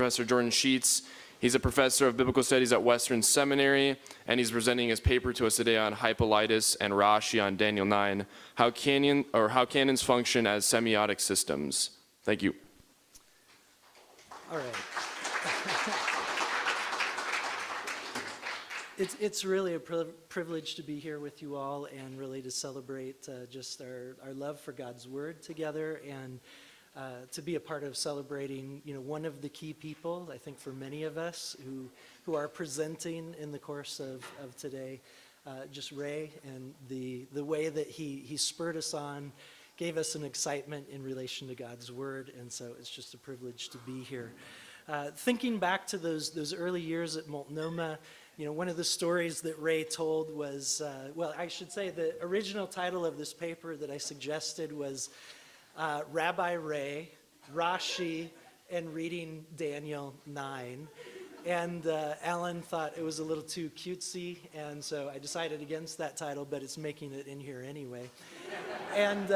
Professor Jordan Scheetz. He's a professor of biblical studies at Western Seminary, and he's presenting his paper to us today on Hippolytus and Rashi on Daniel 9, how canons function as semiotic systems. Thank you. All right. It's really a privilege to be here with you all and really to celebrate just our love for God's Word together, and to be a part of celebrating, one of the key people, I think, for many of us who are presenting in the course of today, just Ray, and the way that he spurred us on, gave us an excitement in relation to God's Word, and so it's just a privilege to be here. Thinking back to those early years at Multnomah, one of the stories that Ray told was, I should say the original title of this paper that I suggested was Rabbi Ray, Rashi, and reading Daniel 9. And Alan thought it was a little too cutesy, and so I decided against that title, but it's making it in here anyway. And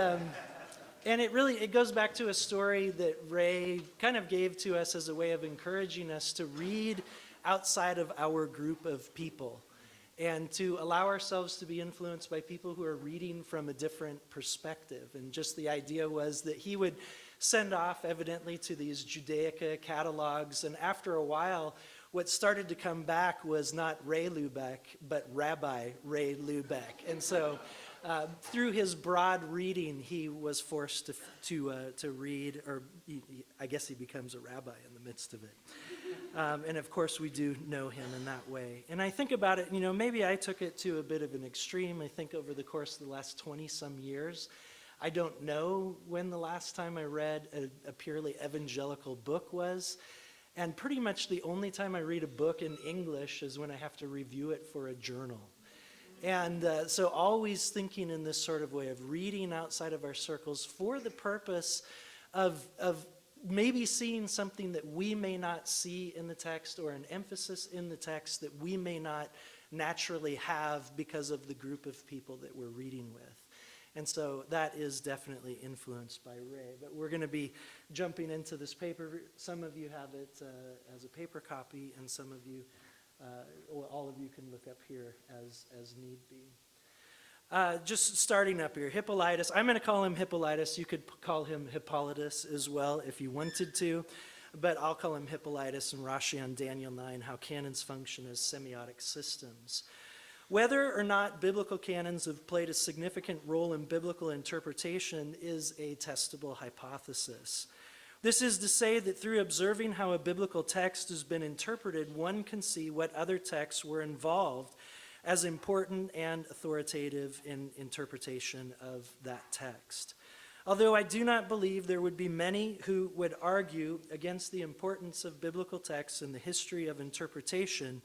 it goes back to a story that Ray kind of gave to us as a way of encouraging us to read outside of our group of people and to allow ourselves to be influenced by people who are reading from a different perspective. And just the idea was that he would send off evidently to these Judaica catalogs, and after a while what started to come back was not Ray Lubeck, but Rabbi Ray Lubeck. And so through his broad reading, he was forced to read, or I guess he becomes a rabbi in the midst of it. And of course, we do know him in that way. And I think about it, maybe I took it to a bit of an extreme. I think over the course of the last 20-some years, I don't know when the last time I read a purely evangelical book was. And pretty much the only time I read a book in English is when I have to review it for a journal. And so always thinking in this sort of way of reading outside of our circles for the purpose of maybe seeing something that we may not see in the text, or an emphasis in the text that we may not naturally have because of the group of people that we're reading with. And so that is definitely influenced by Ray. But we're going to be jumping into this paper. Some of you have it as a paper copy, and some of you, or all of you, can look up here as need be. Just starting up here, Hippolytus. I'm going to call him Hippolytus. You could call him Hippolytus as well if you wanted to, but I'll call him Hippolytus and Rashi on Daniel 9, how canons function as semiotic systems. Whether or not biblical canons have played a significant role in biblical interpretation is a testable hypothesis. This is to say that through observing how a biblical text has been interpreted, one can see what other texts were involved as important and authoritative in interpretation of that text. Although I do not believe there would be many who would argue against the importance of biblical texts in the history of interpretation,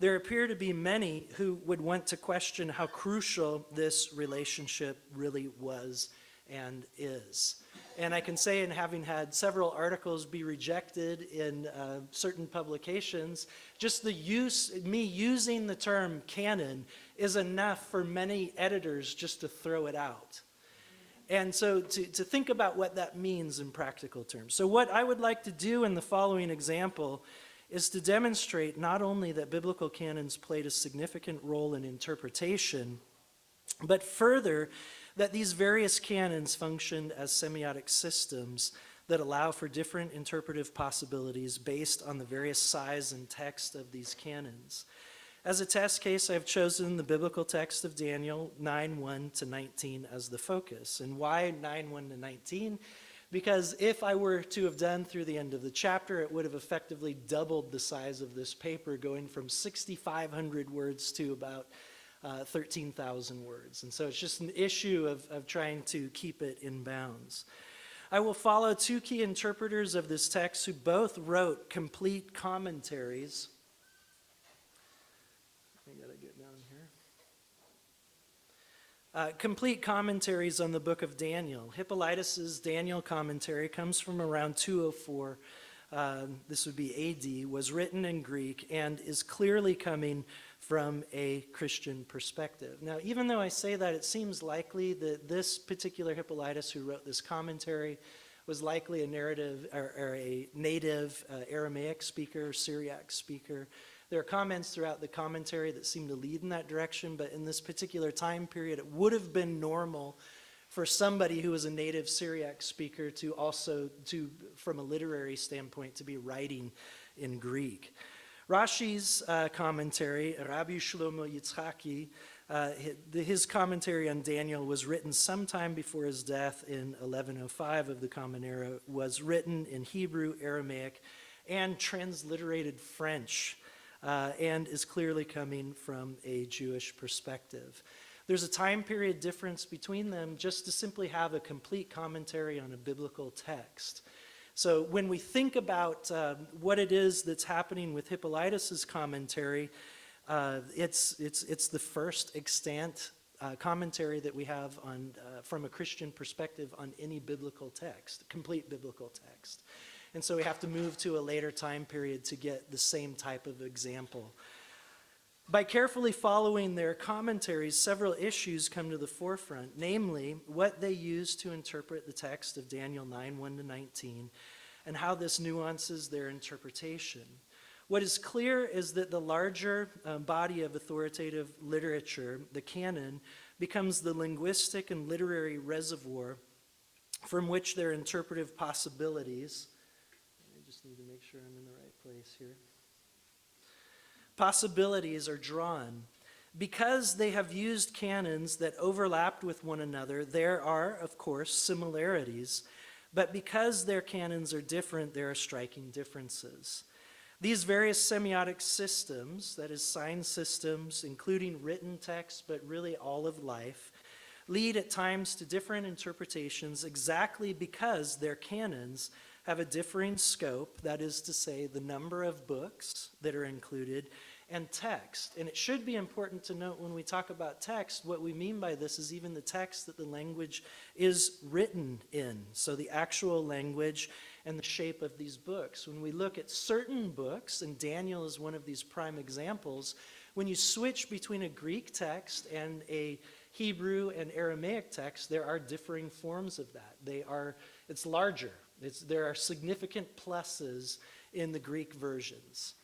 there appear to be many who would want to question how crucial this relationship really was and is. And I can say, in having had several articles be rejected in certain publications, just me using the term canon is enough for many editors just to throw it out. And so to think about what that means in practical terms. So what I would like to do in the following example is to demonstrate not only that biblical canons played a significant role in interpretation, but further, that these various canons functioned as semiotic systems that allow for different interpretive possibilities based on the various size and text of these canons. As a test case, I've chosen the biblical text of Daniel 9:1 to 19 as the focus. And why 9:1 to 19? Because if I were to have done through the end of the chapter, it would have effectively doubled the size of this paper, going from 6,500 words to about 13,000 words. And so it's just an issue of trying to keep it in bounds. I will follow two key interpreters of this text who both wrote complete commentaries. I gotta get down here. Complete commentaries on the book of Daniel. Hippolytus's Daniel commentary comes from around 204. This would be AD, was written in Greek and is clearly coming from a Christian perspective. Now, even though I say that, it seems likely that this particular Hippolytus who wrote this commentary was likely a narrative or a native Aramaic speaker, Syriac speaker. There are comments throughout the commentary that seem to lead in that direction, but in this particular time period, it would have been normal for somebody who was a native Syriac speaker to also, from a literary standpoint, to be writing in Greek. Rashi's commentary, Rabbi Shlomo Yitzhaki, his commentary on Daniel was written sometime before his death in 1105 of the Common Era, was written in Hebrew, Aramaic, and transliterated French, and is clearly coming from a Jewish perspective. There's a time period difference between them just to simply have a complete commentary on a biblical text. So when we think about what it is that's happening with Hippolytus's commentary, it's the first extant commentary that we have on from a Christian perspective on any biblical text, complete biblical text. And so we have to move to a later time period to get the same type of example. By carefully following their commentaries, several issues come to the forefront, namely what they use to interpret the text of Daniel 9, 1-19, and how this nuances their interpretation. What is clear is that the larger body of authoritative literature, the canon, becomes the linguistic and literary reservoir from which their interpretive possibilities, I just need to make sure I'm in the right place here, possibilities are drawn. Because they have used canons that overlapped with one another, there are, of course, similarities, but because their canons are different, there are striking differences. These various semiotic systems, that is sign systems, including written text, but really all of life, lead at times to different interpretations exactly because their canons have a differing scope, that is to say, the number of books that are included, and text. And it should be important to note when we talk about text, what we mean by this is even the text that the language is written in. So the actual language and the shape of these books. When we look at certain books, and Daniel is one of these prime examples, when you switch between a Greek text and a Hebrew and Aramaic text, there are differing forms of that. It's larger. There are significant pluses in the Greek versions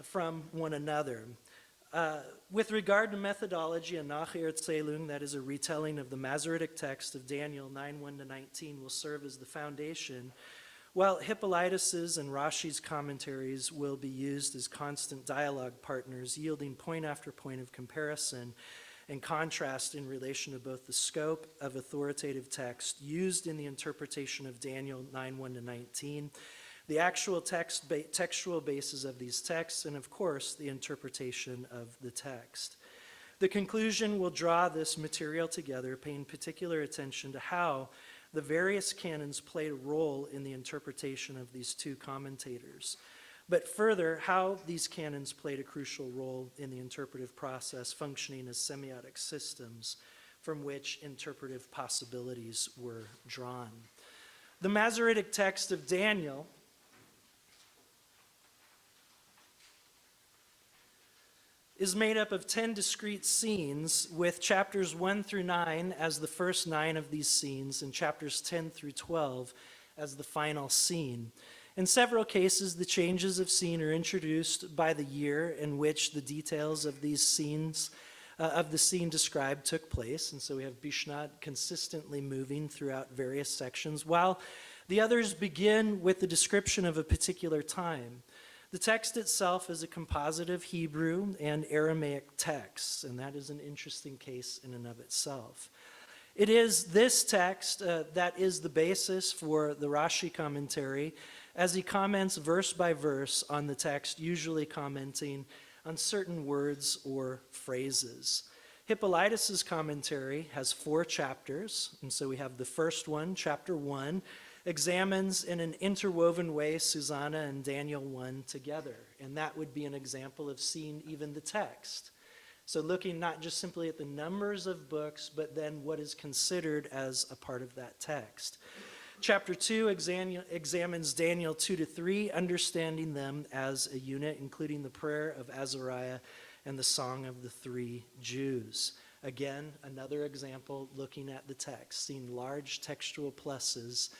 from one another. With regard to methodology, a Nachir Tzählung, that is a retelling of the Masoretic text of Daniel 9, 1-19, will serve as the foundation, while Hippolytus's and Rashi's commentaries will be used as constant dialogue partners, yielding point after point of comparison and contrast in relation to both the scope of authoritative text used in the interpretation of Daniel 9, 1-19, the actual textual basis of these texts, and of course, the interpretation of the text. The conclusion will draw this material together, paying particular attention to how the various canons played a role in the interpretation of these two commentators. But further, how these canons played a crucial role in the interpretive process, functioning as semiotic systems from which interpretive possibilities were drawn. The Masoretic text of Daniel is made up of 10 discrete scenes, with chapters 1-9 as the first 9 of these scenes, and chapters 10-12 as the final scene. In several cases, the changes of scene are introduced by the year in which the details of these scenes, of the scene described, took place, and so we have Bishnat consistently moving throughout various sections, while the others begin with the description of a particular time. The text itself is a composite of Hebrew and Aramaic texts, and that is an interesting case in and of itself. It is this text that is the basis for the Rashi commentary, as he comments verse by verse on the text, usually commenting on certain words or phrases. Hippolytus's commentary has 4 chapters, and so we have the first one, chapter 1, examines in an interwoven way Susanna and Daniel 1 together. And that would be an example of seeing even the text. So looking not just simply at the numbers of books, but then what is considered as a part of that text. Chapter 2 examines Daniel 2-3, understanding them as a unit, including the prayer of Azariah and the Song of the Three Jews. Again, another example looking at the text, seeing large textual pluses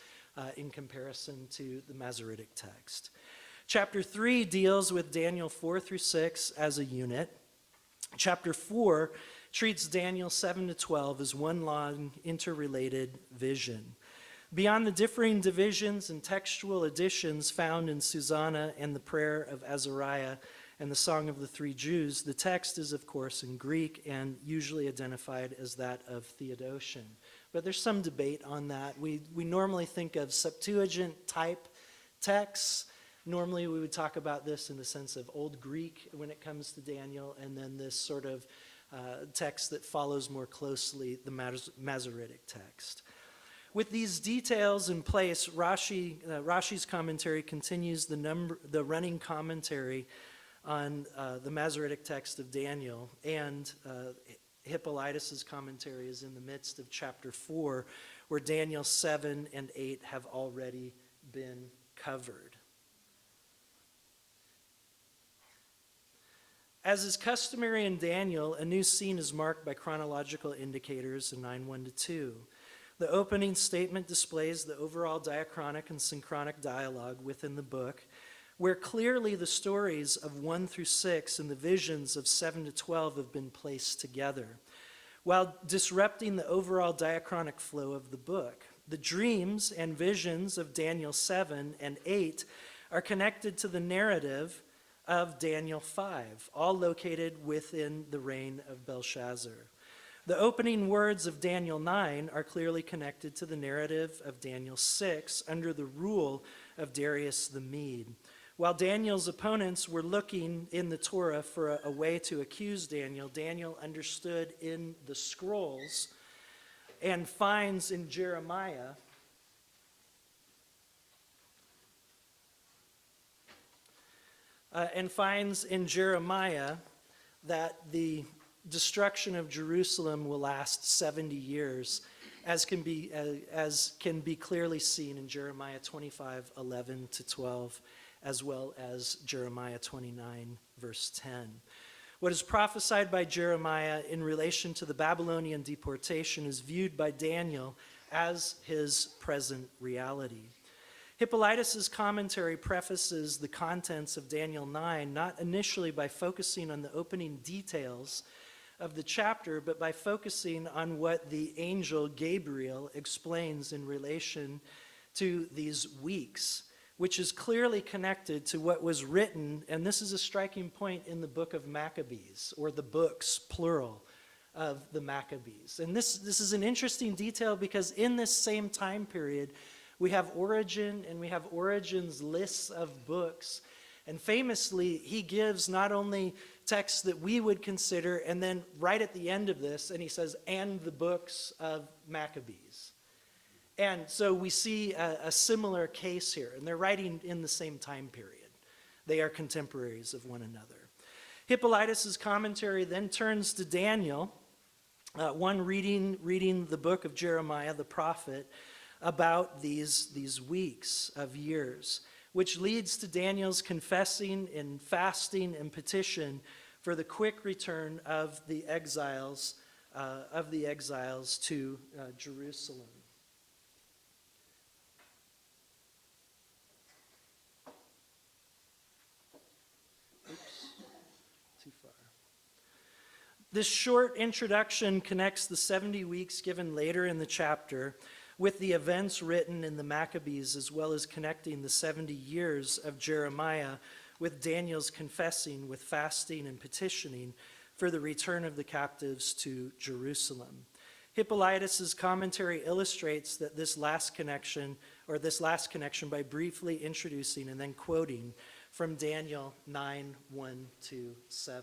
in comparison to the Masoretic text. Chapter 3 deals with Daniel 4 through 6 as a unit. Chapter 4 treats Daniel 7 to 12 as one long interrelated vision. Beyond the differing divisions and textual additions found in Susanna and the prayer of Azariah and the Song of the Three Jews, the text is, of course, in Greek and usually identified as that of Theodotion. But there's some debate on that. We normally think of Septuagint-type texts. Normally we would talk about this in the sense of Old Greek when it comes to Daniel, and then this sort of text that follows more closely the Masoretic text. With these details in place, Rashi's commentary continues the running commentary on the Masoretic text of Daniel, and Hippolytus' commentary is in the midst of chapter 4, where Daniel 7 and 8 have already been covered. As is customary in Daniel, a new scene is marked by chronological indicators in 9:1-2. The opening statement displays the overall diachronic and synchronic dialogue within the book, where clearly the stories of 1 through 6 and the visions of 7 to 12 have been placed together, while disrupting the overall diachronic flow of the book. The dreams and visions of Daniel 7 and 8 are connected to the narrative of Daniel 5, all located within the reign of Belshazzar. The opening words of Daniel 9 are clearly connected to the narrative of Daniel 6 under the rule of Darius the Mede. While Daniel's opponents were looking in the Torah for a way to accuse Daniel, Daniel understood in the scrolls and finds in Jeremiah that the destruction of Jerusalem will last 70 years, as can be clearly seen in Jeremiah 25:11-12, as well as Jeremiah 29, verse 10. What is prophesied by Jeremiah in relation to the Babylonian deportation is viewed by Daniel as his present reality. Hippolytus' commentary prefaces the contents of Daniel 9 not initially by focusing on the opening details of the chapter, but by focusing on what the angel Gabriel explains in relation to these weeks, which is clearly connected to what was written, and this is a striking point in the book of Maccabees, or the books, plural, of the Maccabees. And this is an interesting detail because in this same time period, we have Origen, and we have Origen's lists of books. And famously, he gives not only texts that we would consider, and then right at the end of this, and he says, and the books of Maccabees. And so we see a similar case here, and they're writing in the same time period. They are contemporaries of one another. Hippolytus' commentary then turns to Daniel, one reading the book of Jeremiah, the prophet, about these weeks of years, which leads to Daniel's confessing and fasting and petition for the quick return of the exiles to Jerusalem. Too far. This short introduction connects the 70 weeks given later in the chapter with the events written in the Maccabees, as well as connecting the 70 years of Jeremiah with Daniel's confessing, with fasting and petitioning for the return of the captives to Jerusalem. Hippolytus' commentary illustrates that this last connection by briefly introducing and then quoting from Daniel 9:1-7.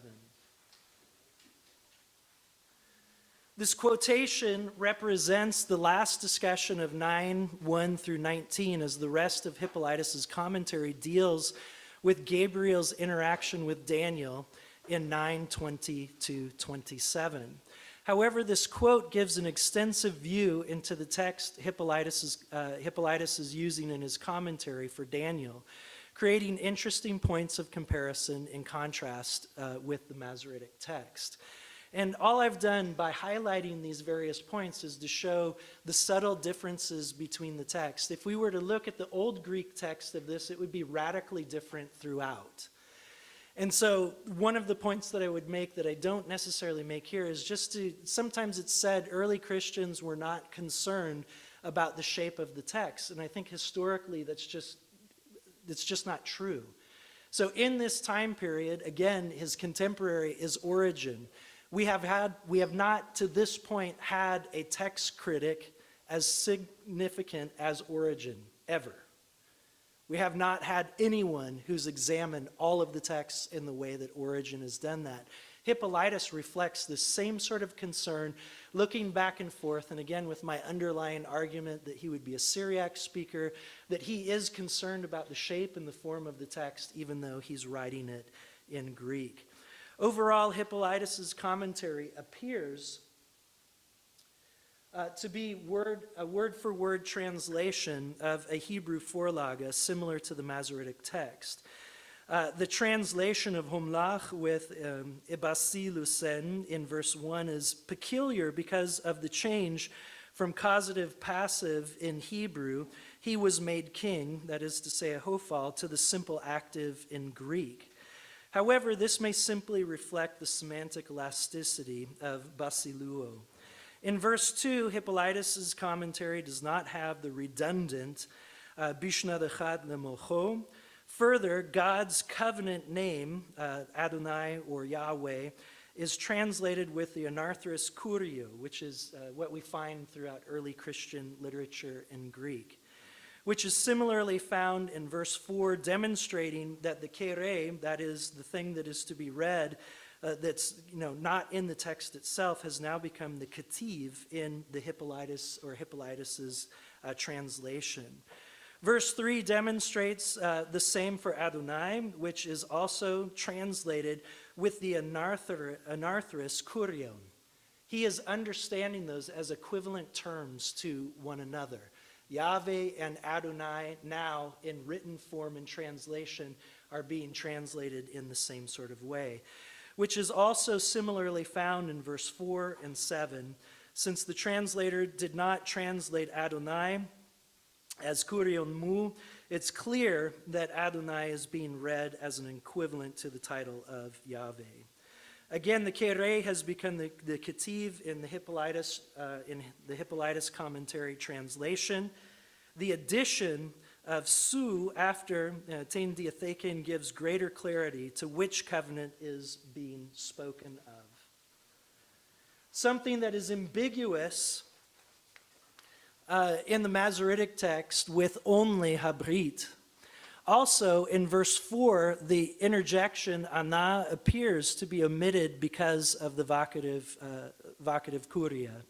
This quotation represents the last discussion of 9:1-19, as the rest of Hippolytus' commentary deals with Gabriel's interaction with Daniel in 9:20-27. However, this quote gives an extensive view into the text Hippolytus is using in his commentary for Daniel, creating interesting points of comparison in contrast with the Masoretic text. And all I've done by highlighting these various points is to show the subtle differences between the text. If we were to look at the Old Greek text of this, it would be radically different throughout. And so one of the points that I would make that I don't necessarily make here is just to, sometimes it's said early Christians were not concerned about the shape of the text. And I think historically that's just not true. So in this time period, again, his contemporary is Origen. We have not to this point had a text critic as significant as Origen, ever. We have not had anyone who's examined all of the texts in the way that Origen has done that. Hippolytus reflects the same sort of concern, looking back and forth, and again with my underlying argument that he would be a Syriac speaker, that he is concerned about the shape and the form of the text, even though he's writing it in Greek. Overall, Hippolytus's commentary appears to be a word-for-word translation of a Hebrew Vorlage, similar to the Masoretic text. The translation of Homlach with Ebasilusen in verse 1 is peculiar because of the change from causative passive in Hebrew, he was made king, that is to say a hophal, to the simple active in Greek. However, this may simply reflect the semantic elasticity of basiluo. In verse 2, Hippolytus' commentary does not have the redundant Bishna Dechat Lemocho. Further, God's covenant name, Adonai or Yahweh, is translated with the anarthrous kurio, which is what we find throughout early Christian literature in Greek, which is similarly found in verse 4, demonstrating that the kere, that is the thing that is to be read, that's not in the text itself, has now become the ketiv in the Hippolytus or Hippolytus's translation. Verse 3 demonstrates the same for Adonai, which is also translated with the anarthrous kurion. He is understanding those as equivalent terms to one another. Yahweh and Adonai now in written form and translation are being translated in the same sort of way, which is also similarly found in verse 4 and 7. Since the translator did not translate Adonai as kurion mu, it's clear that Adonai is being read as an equivalent to the title of Yahweh. Again, the kere has become the ketiv in the Hippolytus commentary translation. The addition of su after Tein Diatheken gives greater clarity to which covenant is being spoken of. Something that is ambiguous in the Masoretic text with only habrit. Also, in verse 4, the interjection ana appears to be omitted because of the vocative kuria.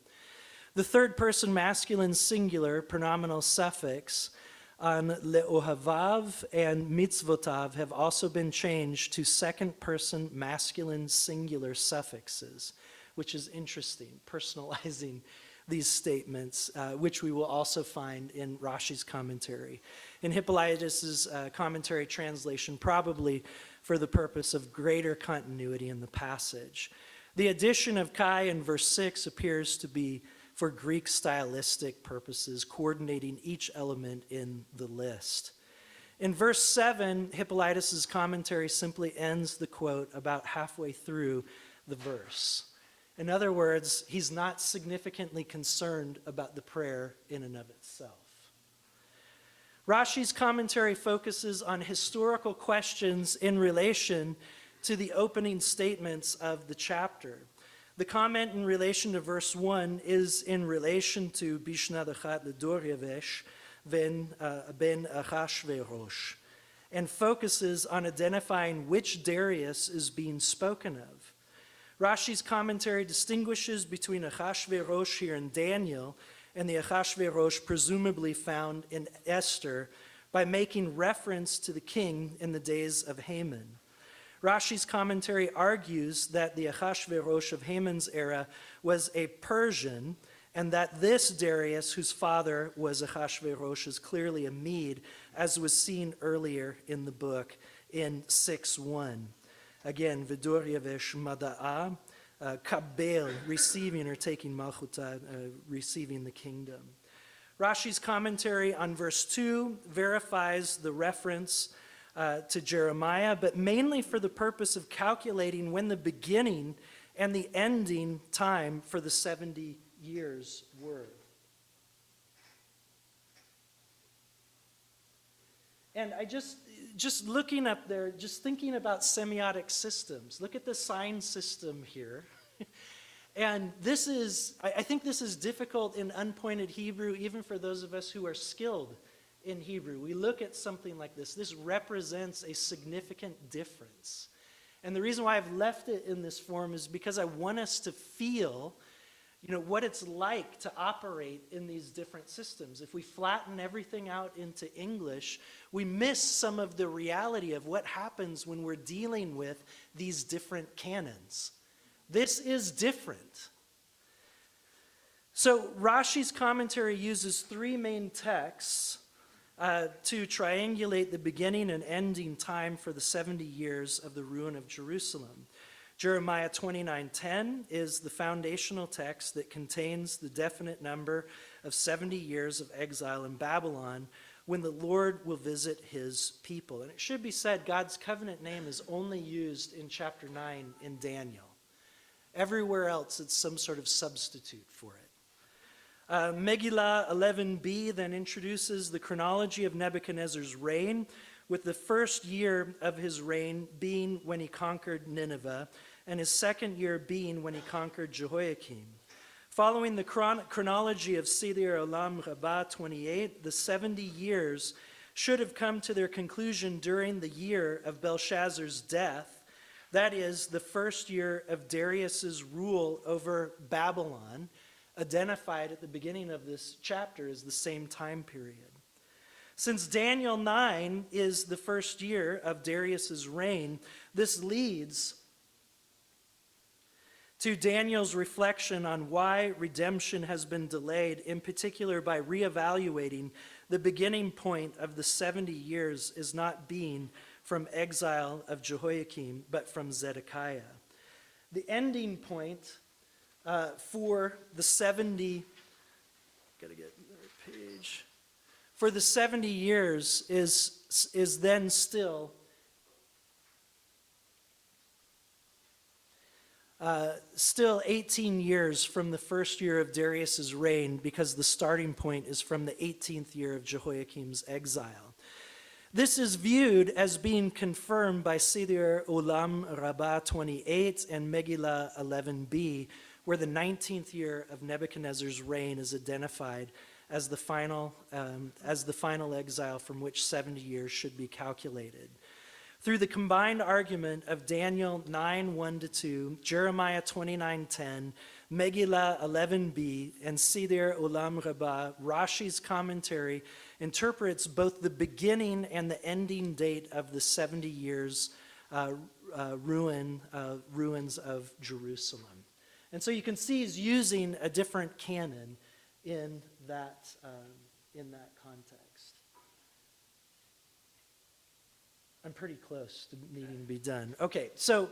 The third person masculine singular pronominal suffix on leohavav and mitzvotav have also been changed to second person masculine singular suffixes, which is interesting, personalizing these statements, which we will also find in Rashi's commentary. In Hippolytus's commentary translation, probably for the purpose of greater continuity in the passage. The addition of kai in verse 6 appears to be for Greek stylistic purposes, coordinating each element in the list. In verse 7, Hippolytus's commentary simply ends the quote about halfway through the verse. In other words, he's not significantly concerned about the prayer in and of itself. Rashi's commentary focuses on historical questions in relation to the opening statements of the chapter. The comment in relation to verse 1 is in relation to Bishna Dechat Ledoryavesh ben Achashverosh, and focuses on identifying which Darius is being spoken of. Rashi's commentary distinguishes between Achashverosh here in Daniel and the Achashverosh presumably found in Esther by making reference to the king in the days of Haman. Rashi's commentary argues that the Achashverosh of Haman's era was a Persian, and that this Darius, whose father was Achashverosh, is clearly a Mede, as was seen earlier in the book in 6:1. Again, Vidoryavesh Mada'a, kabel, receiving or taking malchuta, receiving the kingdom. Rashi's commentary on verse 2 verifies the reference to Jeremiah, but mainly for the purpose of calculating when the beginning and the ending time for the 70 years were. And I just looking up there, just thinking about semiotic systems. Look at the sign system here. And this is, I think this is difficult in unpointed Hebrew, even for those of us who are skilled in Hebrew. We look at something like this. This represents a significant difference. And the reason why I've left it in this form is because I want us to feel, what it's like to operate in these different systems. If we flatten everything out into English, we miss some of the reality of what happens when we're dealing with these different canons. This is different. So Rashi's commentary uses three main texts to triangulate the beginning and ending time for the 70 years of the ruin of Jerusalem. Jeremiah 29:10 is the foundational text that contains the definite number of 70 years of exile in Babylon when the Lord will visit his people. And it should be said, God's covenant name is only used in chapter 9 in Daniel. Everywhere else, it's some sort of substitute for it. Megillah 11b then introduces the chronology of Nebuchadnezzar's reign, with the first year of his reign being when he conquered Nineveh, and his second year being when he conquered Jehoiakim. Following the chronology of Seder Olam Rabbah 28, the 70 years should have come to their conclusion during the year of Belshazzar's death, that is, the first year of Darius's rule over Babylon, identified at the beginning of this chapter as the same time period. Since Daniel 9 is the first year of Darius's reign, this leads to Daniel's reflection on why redemption has been delayed, in particular by reevaluating the beginning point of the 70 years as not being from exile of Jehoiakim, but from Zedekiah. The ending point for the 70, gotta get another page, for the 70 years is then still still 18 years from the first year of Darius's reign, because the starting point is from the 18th year of Jehoiakim's exile. This is viewed as being confirmed by Seder Olam Rabbah 28 and Megillah 11b, where the 19th year of Nebuchadnezzar's reign is identified as the final exile from which 70 years should be calculated. Through the combined argument of Daniel 9:1-2, Jeremiah 29:10, Megillah 11b, and Seder Olam Rabbah, Rashi's commentary interprets both the beginning and the ending date of the 70 years ruins of Jerusalem. And so you can see he's using a different canon in that context. I'm pretty close to needing to be done. Okay, so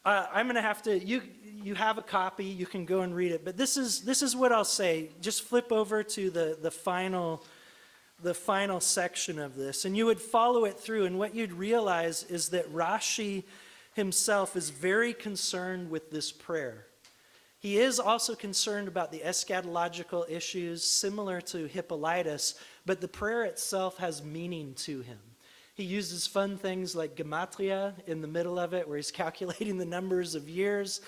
I'm going to have to, you have a copy, you can go and read it, but this is what I'll say. Just flip over to the final section of this, and you would follow it through, and what you'd realize is that Rashi himself is very concerned with this prayer. He is also concerned about the eschatological issues similar to Hippolytus, but the prayer itself has meaning to him. He uses fun things like gematria in the middle of it, where he's calculating the numbers of years,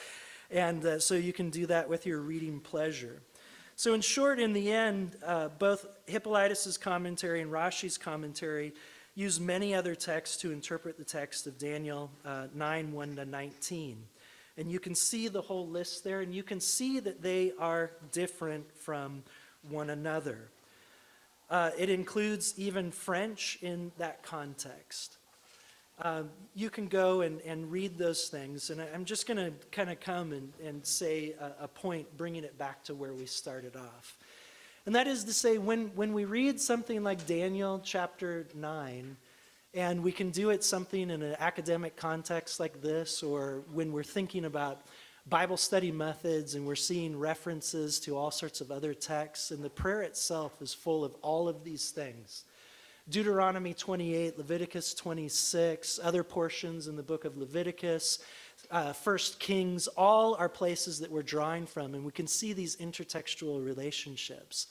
and so you can do that with your reading pleasure. So in short, in the end, both Hippolytus' commentary and Rashi's commentary use many other texts to interpret the text of Daniel 9:1-19. And you can see the whole list there, and you can see that they are different from one another. It includes even French in that context. You can go and read those things, and I'm just going to kind of come and say a point, bringing it back to where we started off. And that is to say, when we read something like Daniel chapter 9, and we can do it something in an academic context like this, or when we're thinking about Bible study methods, and we're seeing references to all sorts of other texts, and the prayer itself is full of all of these things. Deuteronomy 28, Leviticus 26, other portions in the book of Leviticus, 1 Kings, all are places that we're drawing from, and we can see these intertextual relationships.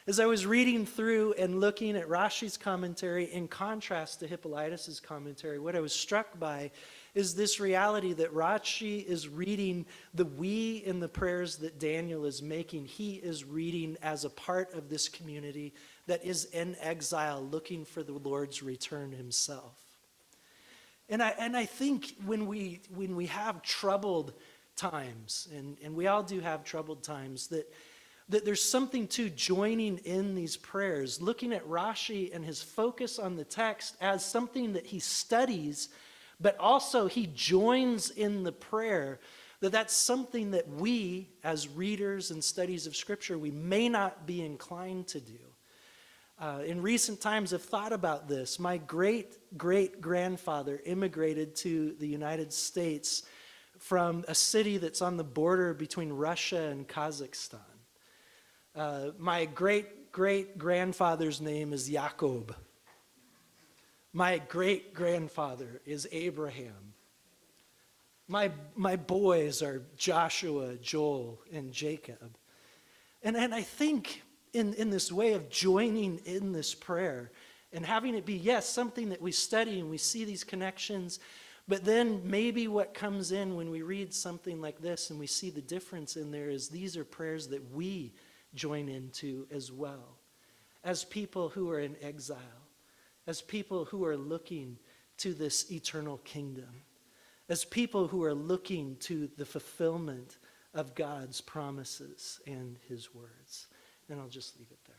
As I was reading through and looking at Rashi's commentary in contrast to Hippolytus' commentary, what I was struck by is this reality that Rashi is reading the we in the prayers that Daniel is making. He is reading as a part of this community that is in exile looking for the Lord's return himself. And I think when we have troubled times, and we all do have troubled times, that there's something to joining in these prayers, looking at Rashi and his focus on the text as something that he studies, but also he joins in the prayer, that's something that we, as readers and studies of Scripture, we may not be inclined to do. In recent times, I've thought about this. My great-great-grandfather immigrated to the United States from a city that's on the border between Russia and Kazakhstan. My great-great-grandfather's name is Jacob. My great-grandfather is Abraham. My boys are Joshua, Joel, and Jacob. And I think in this way of joining in this prayer and having it be, yes, something that we study and we see these connections, but then maybe what comes in when we read something like this and we see the difference in there is these are prayers that we join into as well, as people who are in exile, as people who are looking to this eternal kingdom, as people who are looking to the fulfillment of God's promises and his words. And I'll just leave it there.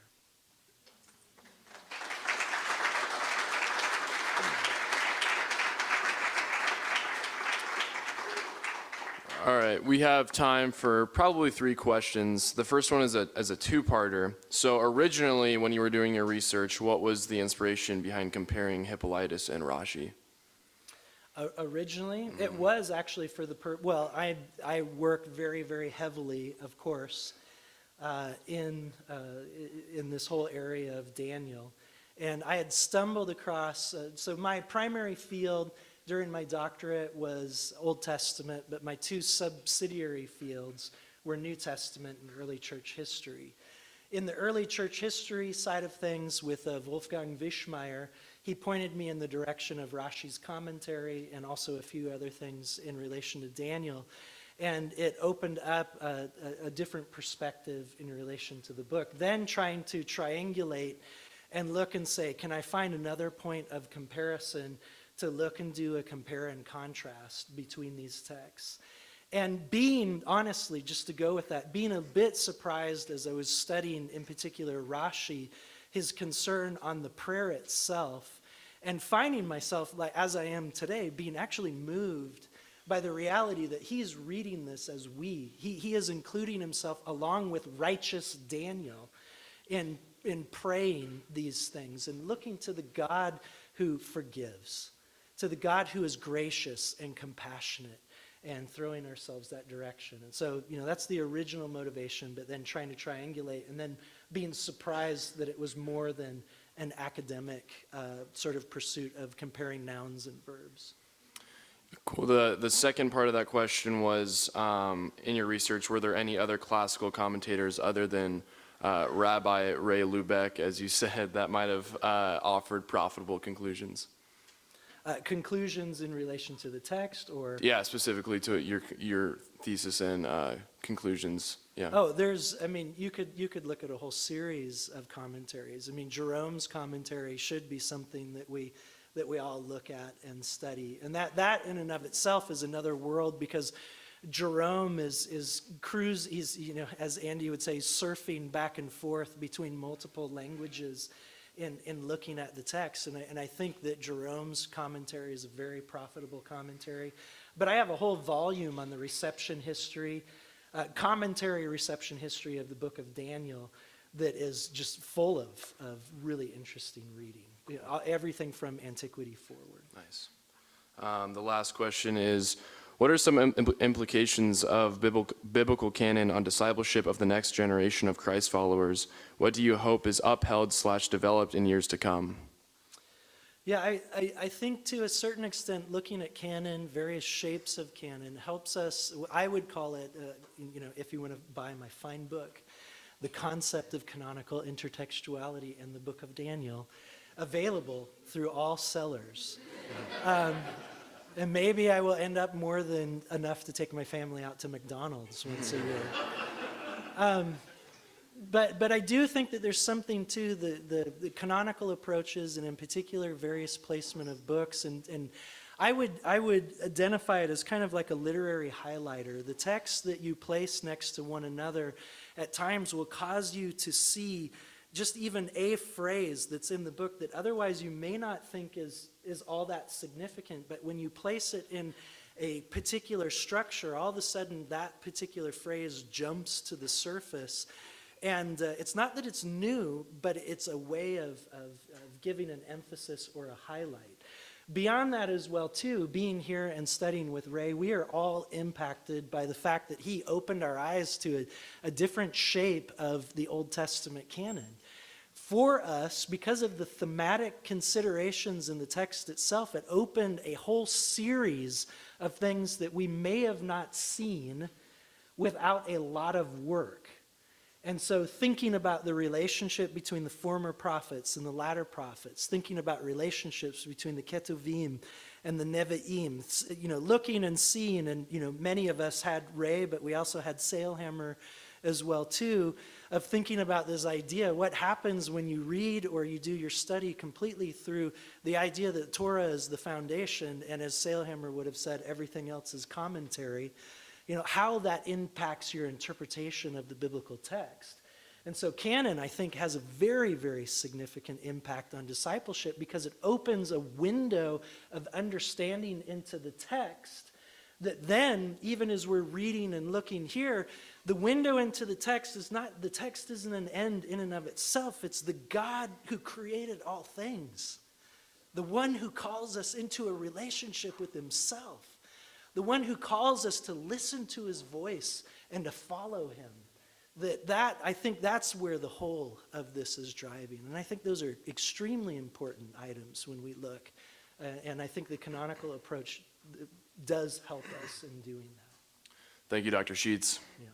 All right, we have time for probably 3 questions. The first one is a two-parter. So originally, when you were doing your research, what was the inspiration behind comparing Hippolytus and Rashi? Originally, it was actually for the I work very, very heavily, of course, in this whole area of Daniel, and I had stumbled across. So my primary field during my doctorate was Old Testament, but my 2 subsidiary fields were New Testament and early church history. In the early church history side of things with Wolfgang Wischmeyer, he pointed me in the direction of Rashi's commentary and also a few other things in relation to Daniel. And it opened up a different perspective in relation to the book. Then trying to triangulate and look and say, can I find another point of comparison to look and do a compare and contrast between these texts? And being, honestly, just to go with that, being a bit surprised as I was studying, in particular, Rashi, his concern on the prayer itself, and finding myself, like as I am today, being actually moved by the reality that he's reading this as we. He is including himself along with righteous Daniel in praying these things and looking to the God who forgives, to the God who is gracious and compassionate, and throwing ourselves that direction. And so, that's the original motivation, but then trying to triangulate and then being surprised that it was more than an academic sort of pursuit of comparing nouns and verbs. Cool. The second part of that question was, in your research, were there any other classical commentators other than Rabbi Ray Lubeck, as you said, that might have offered profitable conclusions? Conclusions in relation to the text, or? Yeah, specifically to your thesis and conclusions. Yeah. Oh, you could look at a whole series of commentaries. Jerome's commentary should be something that we all look at and study. And that in and of itself is another world, because Jerome is he's, as Andy would say, surfing back and forth between multiple languages in looking at the text. And I think that Jerome's commentary is a very profitable commentary. But I have a whole volume on the reception history, commentary reception history of the book of Daniel that is just full of really interesting reading. Everything from antiquity forward. Nice. The last question is, What are some implications of biblical canon on discipleship of the next generation of Christ followers? What do you hope is upheld/developed in years to come? Yeah, I think to a certain extent, looking at canon, various shapes of canon, helps us, I would call it, if you want to buy my fine book, the concept of canonical intertextuality in the book of Daniel, available through all sellers. And maybe I will end up more than enough to take my family out to McDonald's once a year. But I do think that there's something to the canonical approaches, and in particular various placement of books, and I would identify it as kind of like a literary highlighter. The texts that you place next to one another at times will cause you to see just even a phrase that's in the book that otherwise you may not think is all that significant, but when you place it in a particular structure, all of a sudden that particular phrase jumps to the surface. And it's not that it's new, but it's a way of giving an emphasis or a highlight. Beyond that as well, too, being here and studying with Ray, we are all impacted by the fact that he opened our eyes to a different shape of the Old Testament canon. For us, because of the thematic considerations in the text itself, it opened a whole series of things that we may have not seen without a lot of work. And so thinking about the relationship between the former prophets and the latter prophets, thinking about relationships between the Ketuvim and the Nevi'im, looking and seeing, and many of us had Ray, but we also had Sailhammer as well too, of thinking about this idea, what happens when you read or you do your study completely through the idea that Torah is the foundation, and as Sailhammer would have said, everything else is commentary. How that impacts your interpretation of the biblical text. And so canon, I think, has a very, very significant impact on discipleship because it opens a window of understanding into the text that then, even as we're reading and looking here, the window into the text isn't an end in and of itself. It's the God who created all things, the one who calls us into a relationship with himself. The one who calls us to listen to his voice and to follow him. I think that's where the whole of this is driving. And I think those are extremely important items when we look. And I think the canonical approach does help us in doing that. Thank you, Dr. Scheetz. Yeah.